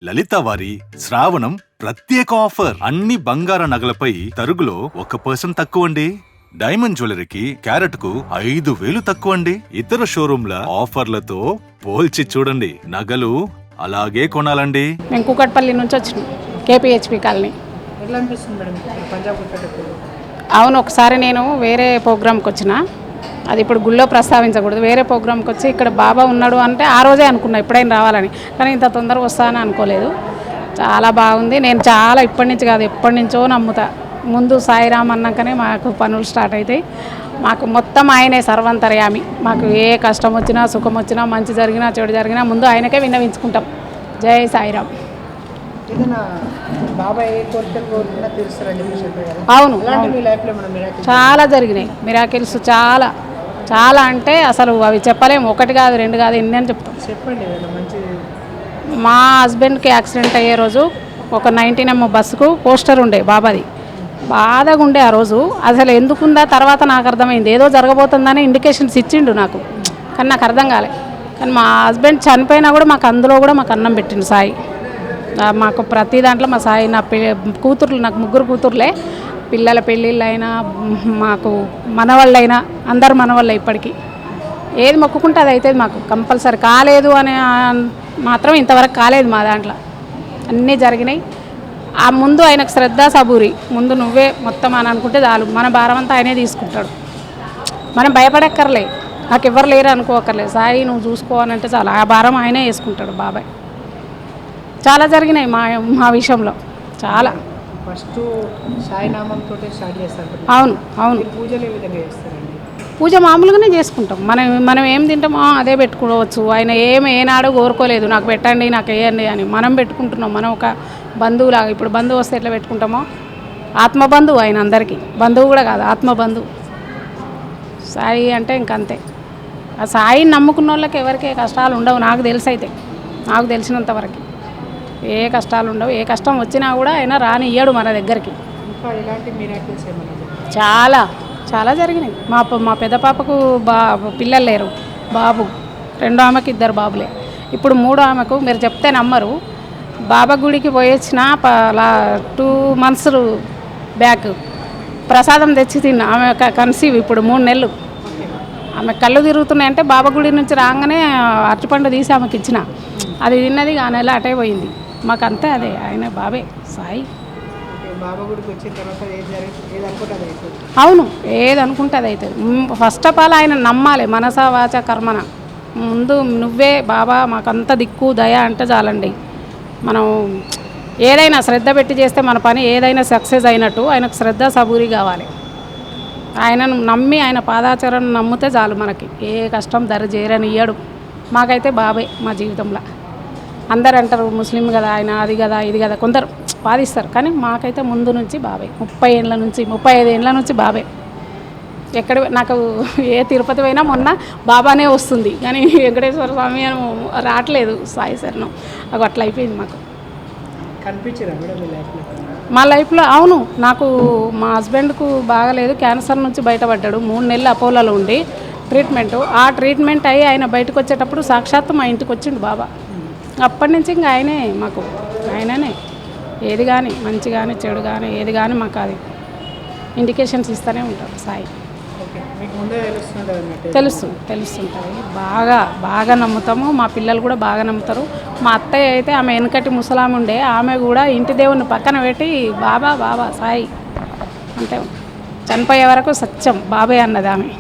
లలిత వారి శ్రావణం ప్రత్యేక ఆఫర్. అన్ని బంగార నగలపై తరుగులో 1% తక్కువండి. డైమండ్ జ్యువెలరీకి క్యారెట్ కు 5,000 తక్కువండి. ఇతర షోరూంల ఆఫర్లతో పోల్చి చూడండి. నగలు అలాగే కొనాలండి. మేము కూకట్పల్లి నుంచి వచ్చినాం, కేపీహెచ్పి కాలనీ. ఎట్లా అనిపిస్తుంది మేడం పంజాబ్ వచ్చేటప్పుడు? అవును, ఒకసారి నేను వేరే ప్రోగ్రామ్కి వచ్చిన, అది ఇప్పుడు గుళ్ళో ప్రస్తావించకూడదు. వేరే ప్రోగ్రామ్కి వచ్చి ఇక్కడ బాబా ఉన్నాడు అంటే ఆ రోజే అనుకున్నా ఎప్పుడైనా రావాలని, కానీ ఇంత తొందరగా వస్తానని అనుకోలేదు. చాలా బాగుంది. నేను చాలా ఇప్పటి నుంచి కాదు ఎప్పటి నుంచో నమ్ముతా. ముందు సాయిరామ్ అన్నాకనే మాకు పనులు స్టార్ట్ అవుతాయి. మాకు మొత్తం ఆయనే సర్వంతర్యామి. మాకు ఏ కష్టం వచ్చినా సుఖం వచ్చినా మంచి జరిగినా చెడు జరిగినా ముందు ఆయనకే విన్నవించుకుంటాం. జై సాయిరామ్. ఏదైనా బాబా ఏ కోరికలు కోరుకున్నా తెలుస్తారని చెప్పి చెప్పారు కదా. అవును, అలాంటి మీ లైఫ్లో మనం మిరాకిల్స్ చాలా జరిగినాయి. మిరాకిల్స్ చాలా చాలా అంటే అసలు అవి చెప్పలేము. 1 కాదు 2 కాదు ఎన్ని అని చెప్తాం. చెప్పండి ఏదైనా మంచి. మా హస్బెండ్కి యాక్సిడెంట్ అయ్యే రోజు ఒక 19M బస్సుకు పోస్టర్ ఉండే బాబాది. బాధగా ఉండే ఆ రోజు. అసలు ఎందుకుందా తర్వాత నాకు అర్థమైంది. ఏదో జరగబోతుందని ఇండికేషన్స్ ఇచ్చిండు నాకు, కానీ నాకు అర్థం కాలే. కానీ మా హస్బెండ్ చనిపోయినా కూడా మాకు అందులో కూడా మాకు అన్నం పెట్టిండు సాయి. మాకు ప్రతి దాంట్లో మా సాయి. నా కూతుర్లు, నాకు 3 కూతుర్లే. పిల్లల పెళ్ళిళ్ళు అయినా మాకు మనవాళ్ళైనా అందరు మనవాళ్ళే. ఇప్పటికీ ఏది మొక్కుకుంటే అది అవుతుంది మాకు కంపల్సరీ. కాలేదు అని మాత్రం ఇంతవరకు కాలేదు మా దాంట్లో. అన్నీ జరిగినాయి. ఆ ముందు ఆయనకు శ్రద్ధ సబూరి. ముందు నువ్వే మొత్తం అని అనుకుంటే చాలు, మన భారం అంతా ఆయనే తీసుకుంటాడు. మనం భయపడక్కర్లే, నాకు ఎవరు లేరు అనుకోకర్లేదు. సాయి నువ్వు చూసుకోవాలంటే చాలు, ఆ భారం ఆయనే వేసుకుంటాడు బాబాయ్. చాలా జరిగినాయి మా విషయంలో చాలా. ఫస్ట్ సాయినామంతో స్టార్ట్ చేస్తారు. అవును అవును. పూజలు ఏ విధంగా చేస్తారండి? పూజ మామూలుగానే చేసుకుంటాం. మనం ఏం తింటామో అదే పెట్టుకోవచ్చు. ఆయన ఏనాడు కోరుకోలేదు నాకు పెట్టండి నాకు వేయండి అని. మనం పెట్టుకుంటున్నాం. మనం ఒక బంధువులాగా. ఇప్పుడు బంధువు వస్తే ఎట్లా పెట్టుకుంటామో, ఆత్మబంధువు ఆయన అందరికీ. బంధువు కూడా కాదు, ఆత్మబంధువు. సాయి అంటే ఇంకంతే. ఆ సాయిని నమ్ముకున్న వాళ్ళకి ఎవరికి కష్టాలు ఉండవు. నాకు తెలిసినంతవరకు ఏ కష్టాలు ఉండవు. ఏ కష్టం వచ్చినా కూడా ఆయన రానియ్యాడు మన దగ్గరికి. ఇంకా ఎలాంటి మిరాకిల్స్ ఏమన్నా? చాలా చాలా జరిగినాయి. మా పెద్ద పాపకు పిల్లలు లేరు, బాబు. 2 ఆమెకి 2 బాబులే. ఇప్పుడు 3 ఆమెకు మీరు చెప్తే నమ్మరు. బాబా గుడికి పోయి వచ్చిన 2 months బ్యాక్ ప్రసాదం తెచ్చి తిన్నా. ఆమె కన్సీవ్ ఇప్పుడు 3 నెలలు. ఆమె కళ్ళు తిరుగుతున్నాయంటే బాబా గుడి నుంచి రాగానే అరటిపండు తీసి ఆమెకి ఇచ్చిన. అది తిన్నది ఆ నెల అటే పోయింది. మాకు అంతే, అదే ఆయన బాబే సాయి. బాబా గుడికి వచ్చిన తర్వాత ఏది అనుకుంటే అది అవుతుంది. అవును, ఏది అనుకుంటే అది అవుతుంది. ఫస్ట్ ఆఫ్ ఆల్ ఆయన నమ్మాలి, మనసా వాచ కర్మన. ముందు నువ్వే బాబా మాకంత దిక్కు దయ అంటే చాలండి. మనం ఏదైనా శ్రద్ధ పెట్టి చేస్తే మన పని ఏదైనా సక్సెస్ అయినట్టు ఆయనకు శ్రద్ధ సబూరి కావాలి. ఆయనను నమ్మి ఆయన పాదాచరణ నమ్మితే చాలు, మనకి ఏ కష్టం చేరనియ్యాడు. మాకైతే బాబే మా జీవితంలో. అందరు అంటారు ముస్లిం కదా ఆయన, అది కదా ఇది కదా, కొందరు వాదిస్తారు. కానీ మాకైతే ముందు నుంచి బాబే. 30 ఏళ్ళ నుంచి 35 ఏళ్ళ నుంచి బాబే. ఎక్కడ నాకు ఏ తిరుపతి పోయినా మొన్న బాబానే వస్తుంది, కానీ వెంకటేశ్వర స్వామి అని రావట్లేదు. సాయి శరణం అది అట్లా అయిపోయింది మాకు. కనిపించరా మేడం మీ లైఫ్లో? మా లైఫ్లో అవును. నాకు మా హస్బెండ్కు బాగలేదు, క్యాన్సర్ నుంచి బయటపడ్డాడు. 3 నెలలు అపోలోలో ఉండి ట్రీట్మెంట్. ఆ ట్రీట్మెంట్ అయ్యి ఆయన బయటకు వచ్చేటప్పుడు సాక్షాత్తు మా ఇంటికి వచ్చిండు బాబా. అప్పటి నుంచి ఇంకా ఆయనే మాకు. ఆయననే ఏది కానీ మంచి కానీ చెడు కానీ ఏది కానీ మాకు అది ఇండికేషన్స్ ఇస్తూనే ఉంటారు సాయి. తెలుస్తుంటుంది. బాగా నమ్ముతాము. మా పిల్లలు కూడా బాగా నమ్ముతారు. మా అత్తయ్య అయితే ఆమె వెనకటి ముసలామె ఉండే, ఆమె కూడా ఇంటి దేవుని పక్కన పెట్టి బాబా బాబా సాయి అంటే చనిపోయే వరకు సత్యం బాబాయ్ అన్నది ఆమె.